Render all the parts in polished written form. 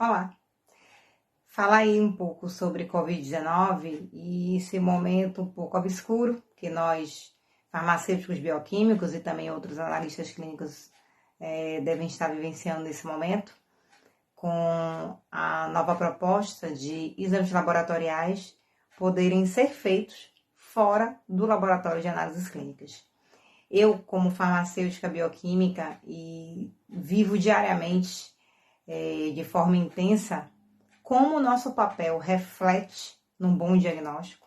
Olá! Falar aí um pouco sobre Covid-19 e esse momento um pouco obscuro que nós, farmacêuticos bioquímicos e também outros analistas clínicos devem estar vivenciando nesse momento, com a nova proposta de exames laboratoriais poderem ser feitos fora do laboratório de análises clínicas. Eu, como farmacêutica bioquímica, e vivo diariamente de forma intensa como o nosso papel reflete num bom diagnóstico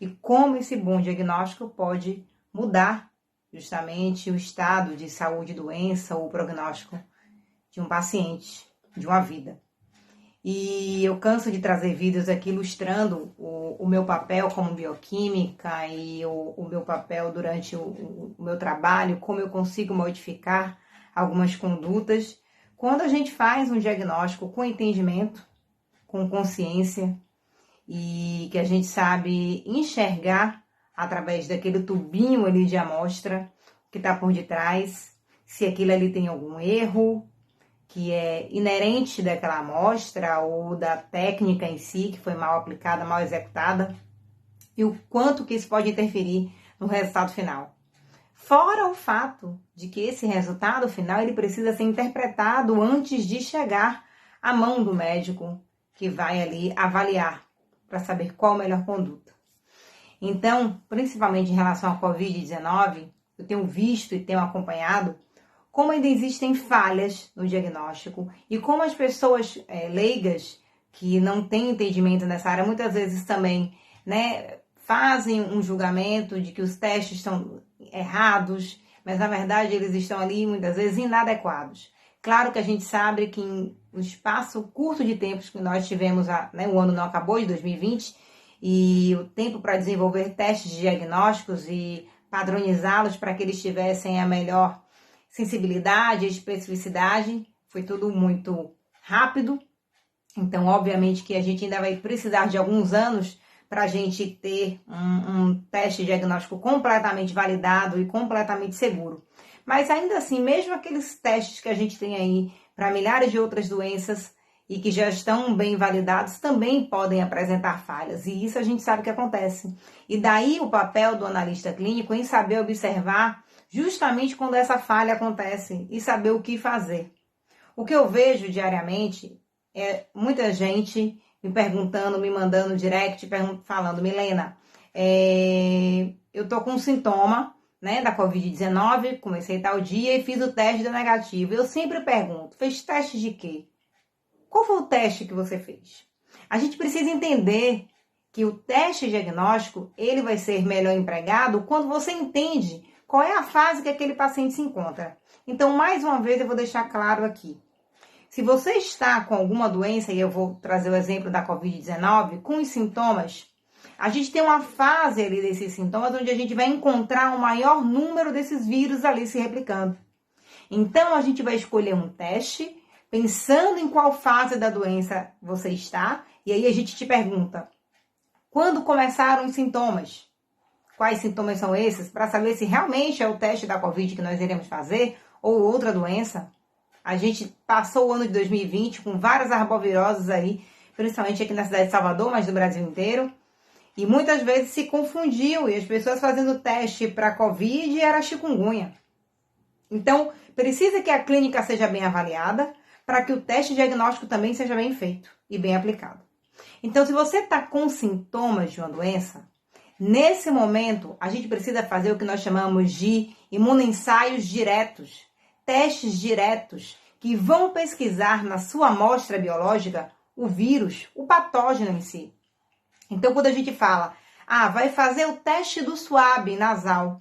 e como esse bom diagnóstico pode mudar justamente o estado de saúde, doença ou prognóstico de um paciente, de uma vida. E eu canso de trazer vídeos aqui ilustrando o meu papel como bioquímica e o meu papel durante o meu trabalho, como eu consigo modificar algumas condutas quando a gente faz um diagnóstico com entendimento, com consciência, e que a gente sabe enxergar através daquele tubinho ali de amostra que está por detrás, se aquilo ali tem algum erro que é inerente daquela amostra ou da técnica em si, que foi mal aplicada, mal executada, e o quanto que isso pode interferir no resultado final. Fora o fato de que esse resultado final ele precisa ser interpretado antes de chegar à mão do médico que vai ali avaliar para saber qual a melhor conduta. Então, principalmente em relação à Covid-19, eu tenho visto e tenho acompanhado como ainda existem falhas no diagnóstico e como as pessoas leigas que não têm entendimento nessa área, muitas vezes também, fazem um julgamento de que os testes estão errados, mas na verdade eles estão ali muitas vezes inadequados. Claro que a gente sabe que em um espaço curto de tempo que nós tivemos, o ano não acabou de 2020, e o tempo para desenvolver testes diagnósticos e padronizá-los para que eles tivessem a melhor sensibilidade e especificidade, foi tudo muito rápido. Então, obviamente que a gente ainda vai precisar de alguns anos para a gente ter um teste diagnóstico completamente validado e completamente seguro. Mas ainda assim, mesmo aqueles testes que a gente tem aí para milhares de outras doenças e que já estão bem validados, também podem apresentar falhas. E isso a gente sabe que acontece. E daí o papel do analista clínico em saber observar justamente quando essa falha acontece e saber o que fazer. O que eu vejo diariamente é muita gente me perguntando, me mandando direct, falando: Milena, eu tô com um sintoma, da Covid-19, comecei tal dia e fiz o teste da negativa. Eu sempre pergunto: fez teste de quê? Qual foi o teste que você fez? A gente precisa entender que o teste diagnóstico, ele vai ser melhor empregado quando você entende qual é a fase que aquele paciente se encontra. Então, mais uma vez, eu vou deixar claro aqui. Se você está com alguma doença, e eu vou trazer o exemplo da Covid-19, com os sintomas, a gente tem uma fase ali desses sintomas onde a gente vai encontrar o maior número desses vírus ali se replicando. Então, a gente vai escolher um teste, pensando em qual fase da doença você está, e aí a gente te pergunta: quando começaram os sintomas? Quais sintomas são esses? Para saber se realmente é o teste da Covid que nós iremos fazer ou outra doença. A gente passou o ano de 2020 com várias arboviroses aí, principalmente aqui na cidade de Salvador, mas no Brasil inteiro. E muitas vezes se confundiu e as pessoas fazendo teste para Covid era chikungunya. Então, precisa que a clínica seja bem avaliada para que o teste diagnóstico também seja bem feito e bem aplicado. Então, se você está com sintomas de uma doença, nesse momento a gente precisa fazer o que nós chamamos de imunoensaios diretos, testes diretos que vão pesquisar na sua amostra biológica o vírus, o patógeno em si. Então, quando a gente fala, vai fazer o teste do swab nasal,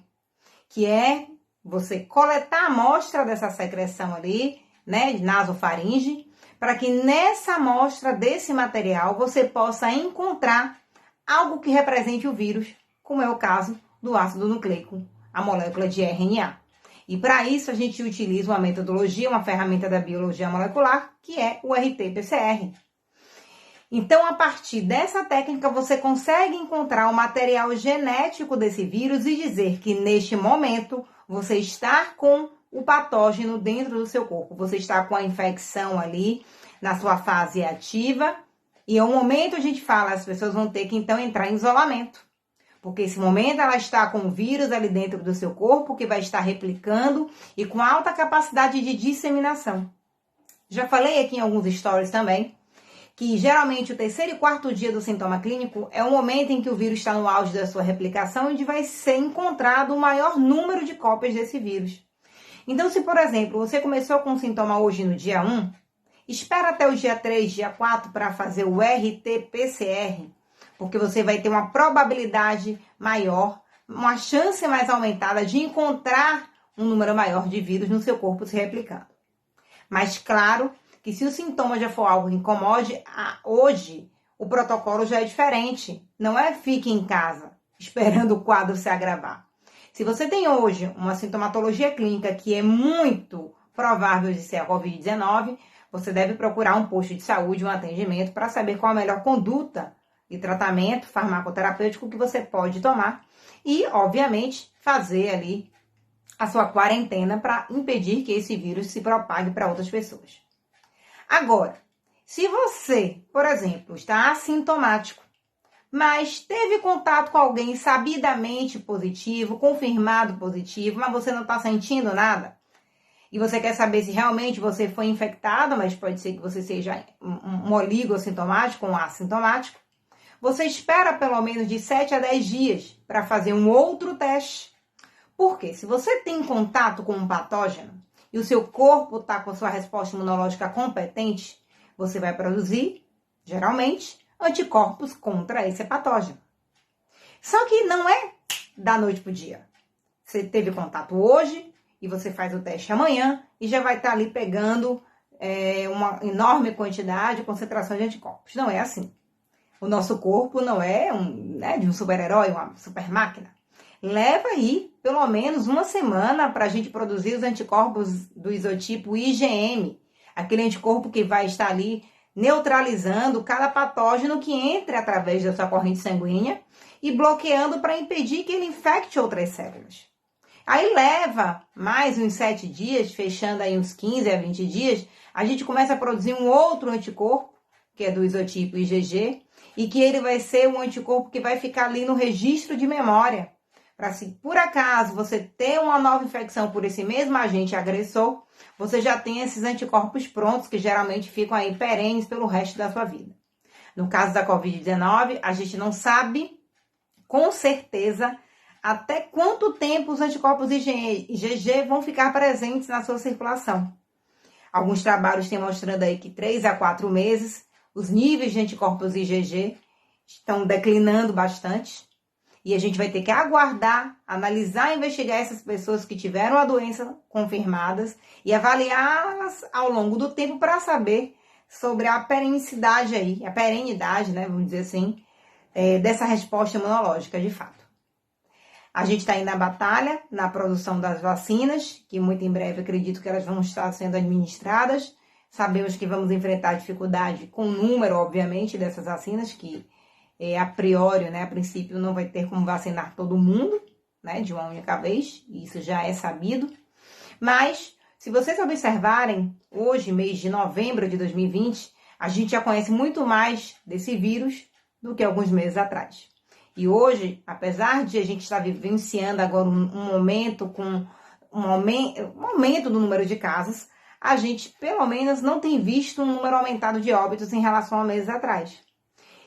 que é você coletar a amostra dessa secreção ali, de nasofaringe, para que nessa amostra desse material você possa encontrar algo que represente o vírus, como é o caso do ácido nucleico, a molécula de RNA. E para isso a gente utiliza uma metodologia, uma ferramenta da biologia molecular, que é o RT-PCR. Então, a partir dessa técnica, você consegue encontrar o material genético desse vírus e dizer que, neste momento, você está com o patógeno dentro do seu corpo. Você está com a infecção ali na sua fase ativa, e é um momento a gente fala, as pessoas vão ter que então entrar em isolamento. Porque esse momento ela está com o vírus ali dentro do seu corpo, que vai estar replicando e com alta capacidade de disseminação. Já falei aqui em alguns stories também, que geralmente o terceiro e quarto dia do sintoma clínico é o momento em que o vírus está no auge da sua replicação, onde vai ser encontrado o maior número de cópias desse vírus. Então, se, por exemplo, você começou com um sintoma hoje no dia 1, espera até o dia 3, dia 4 para fazer o RT-PCR, porque você vai ter uma probabilidade maior, uma chance mais aumentada de encontrar um número maior de vírus no seu corpo se replicando. Mas claro que se o sintoma já for algo que incomode, hoje o protocolo já é diferente. Não é fique em casa esperando o quadro se agravar. Se você tem hoje uma sintomatologia clínica que é muito provável de ser a Covid-19, você deve procurar um posto de saúde, um atendimento para saber qual a melhor conduta de tratamento farmacoterapêutico que você pode tomar e, obviamente, fazer ali a sua quarentena para impedir que esse vírus se propague para outras pessoas. Agora, se você, por exemplo, está assintomático, mas teve contato com alguém sabidamente positivo, confirmado positivo, mas você não está sentindo nada, e você quer saber se realmente você foi infectado, mas pode ser que você seja um oligossintomático, um assintomático, você espera pelo menos de 7 a 10 dias para fazer um outro teste. Porque se você tem contato com um patógeno e o seu corpo está com a sua resposta imunológica competente, você vai produzir, geralmente, anticorpos contra esse patógeno. Só que não é da noite para o dia. Você teve contato hoje e você faz o teste amanhã e já vai estar ali pegando uma enorme quantidade, concentração de anticorpos. Não é assim. O nosso corpo não é de um super-herói, uma super máquina. Leva aí pelo menos uma semana para a gente produzir os anticorpos do isotipo IgM, aquele anticorpo que vai estar ali neutralizando cada patógeno que entre através da sua corrente sanguínea e bloqueando para impedir que ele infecte outras células. Aí leva mais uns 7 dias, fechando aí uns 15 a 20 dias, a gente começa a produzir um outro anticorpo, que é do isotipo IgG, e que ele vai ser um anticorpo que vai ficar ali no registro de memória. Para se por acaso você ter uma nova infecção por esse mesmo agente agressor, você já tem esses anticorpos prontos, que geralmente ficam aí perenes pelo resto da sua vida. No caso da Covid-19, a gente não sabe com certeza até quanto tempo os anticorpos IgG vão ficar presentes na sua circulação. Alguns trabalhos têm mostrando aí que 3 a 4 meses, os níveis de anticorpos IgG estão declinando bastante. E a gente vai ter que aguardar, analisar e investigar essas pessoas que tiveram a doença confirmadas e avaliá-las ao longo do tempo para saber sobre a perenidade aí, vamos dizer assim, dessa resposta imunológica de fato. A gente está aí na batalha, na produção das vacinas, que muito em breve acredito que elas vão estar sendo administradas. Sabemos que vamos enfrentar dificuldade com o número, obviamente, dessas vacinas, que a priori, a princípio, não vai ter como vacinar todo mundo, de uma única vez, isso já é sabido. Mas, se vocês observarem, hoje, mês de novembro de 2020, a gente já conhece muito mais desse vírus do que alguns meses atrás. E hoje, apesar de a gente estar vivenciando agora um momento com um aumento do número de casos, a gente, pelo menos, não tem visto um número aumentado de óbitos em relação a meses atrás.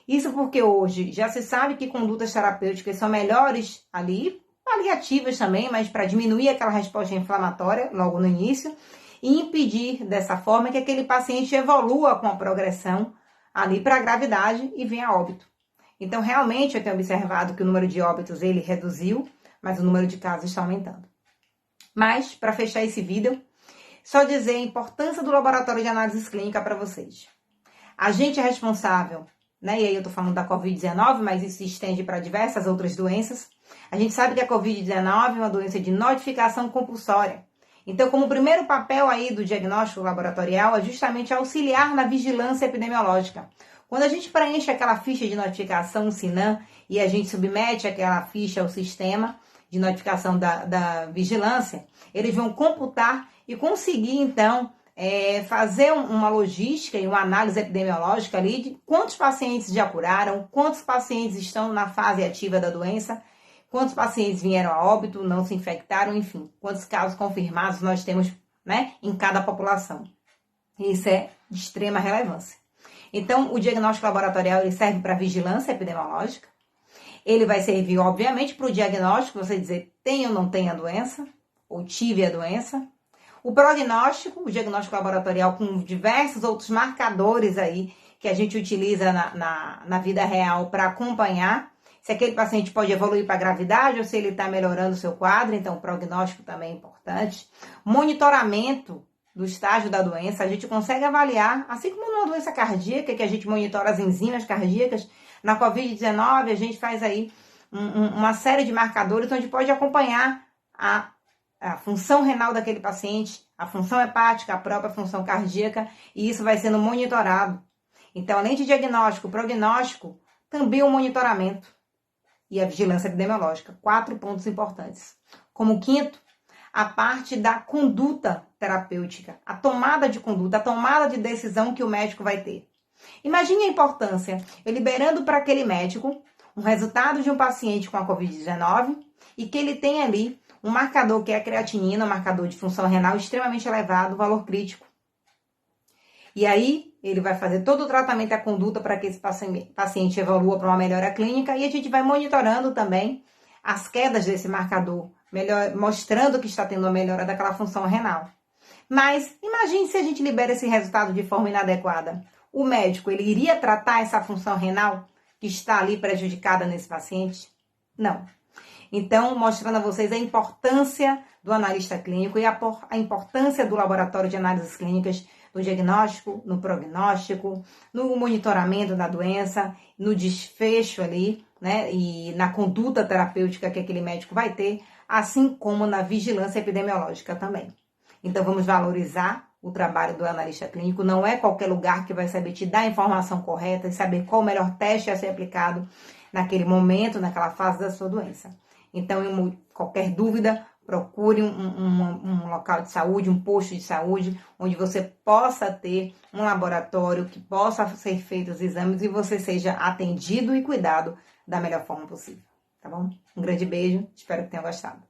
Isso porque hoje já se sabe que condutas terapêuticas são melhores ali, paliativas também, mas para diminuir aquela resposta inflamatória logo no início e impedir dessa forma que aquele paciente evolua com a progressão ali para a gravidade e venha a óbito. Então, realmente, eu tenho observado que o número de óbitos ele reduziu, mas o número de casos está aumentando. Mas, para fechar esse vídeo, só dizer a importância do laboratório de análise clínica para vocês. A gente é responsável, e aí eu tô falando da Covid-19, mas isso se estende para diversas outras doenças. A gente sabe que a Covid-19 é uma doença de notificação compulsória. Então, como primeiro papel aí do diagnóstico laboratorial é justamente auxiliar na vigilância epidemiológica. Quando a gente preenche aquela ficha de notificação, o SINAM, e a gente submete aquela ficha ao sistema de notificação da vigilância, eles vão computar e conseguir, então, fazer uma logística e uma análise epidemiológica ali de quantos pacientes já curaram, quantos pacientes estão na fase ativa da doença, quantos pacientes vieram a óbito, não se infectaram, enfim, quantos casos confirmados nós temos, né, em cada população. Isso é de extrema relevância. Então, o diagnóstico laboratorial ele serve para vigilância epidemiológica. Ele vai servir, obviamente, para o diagnóstico, você dizer tem ou não tem a doença, ou tive a doença. O prognóstico, o diagnóstico laboratorial com diversos outros marcadores aí que a gente utiliza na vida real para acompanhar se aquele paciente pode evoluir para gravidade ou se ele está melhorando o seu quadro, então o prognóstico também é importante. Monitoramento do estágio da doença, a gente consegue avaliar, assim como numa doença cardíaca, que a gente monitora as enzimas cardíacas, na Covid-19 a gente faz aí uma série de marcadores onde pode acompanhar a função renal daquele paciente, a função hepática, a própria função cardíaca, e isso vai sendo monitorado. Então, além de diagnóstico, prognóstico, também o monitoramento e a vigilância epidemiológica. 4 pontos importantes. Como quinto, a parte da conduta terapêutica, a tomada de conduta, a tomada de decisão que o médico vai ter. Imagine a importância, eu liberando para aquele médico um resultado de um paciente com a Covid-19 e que ele tem ali um marcador que é a creatinina, um marcador de função renal extremamente elevado, valor crítico. E aí, ele vai fazer todo o tratamento e a conduta para que esse paciente evolua para uma melhora clínica e a gente vai monitorando também as quedas desse marcador, mostrando que está tendo uma melhora daquela função renal. Mas imagine se a gente libera esse resultado de forma inadequada. O médico, ele iria tratar essa função renal que está ali prejudicada nesse paciente? Não. Então, mostrando a vocês a importância do analista clínico e a importância do laboratório de análises clínicas no diagnóstico, no prognóstico, no monitoramento da doença, no desfecho ali, né, e na conduta terapêutica que aquele médico vai ter, assim como na vigilância epidemiológica também. Então, vamos valorizar o trabalho do analista clínico. Não é qualquer lugar que vai saber te dar a informação correta e saber qual o melhor teste a ser aplicado naquele momento, naquela fase da sua doença. Então, qualquer dúvida, procure um local de saúde, um posto de saúde, onde você possa ter um laboratório que possa ser feitos os exames e você seja atendido e cuidado da melhor forma possível, tá bom? Um grande beijo, espero que tenham gostado.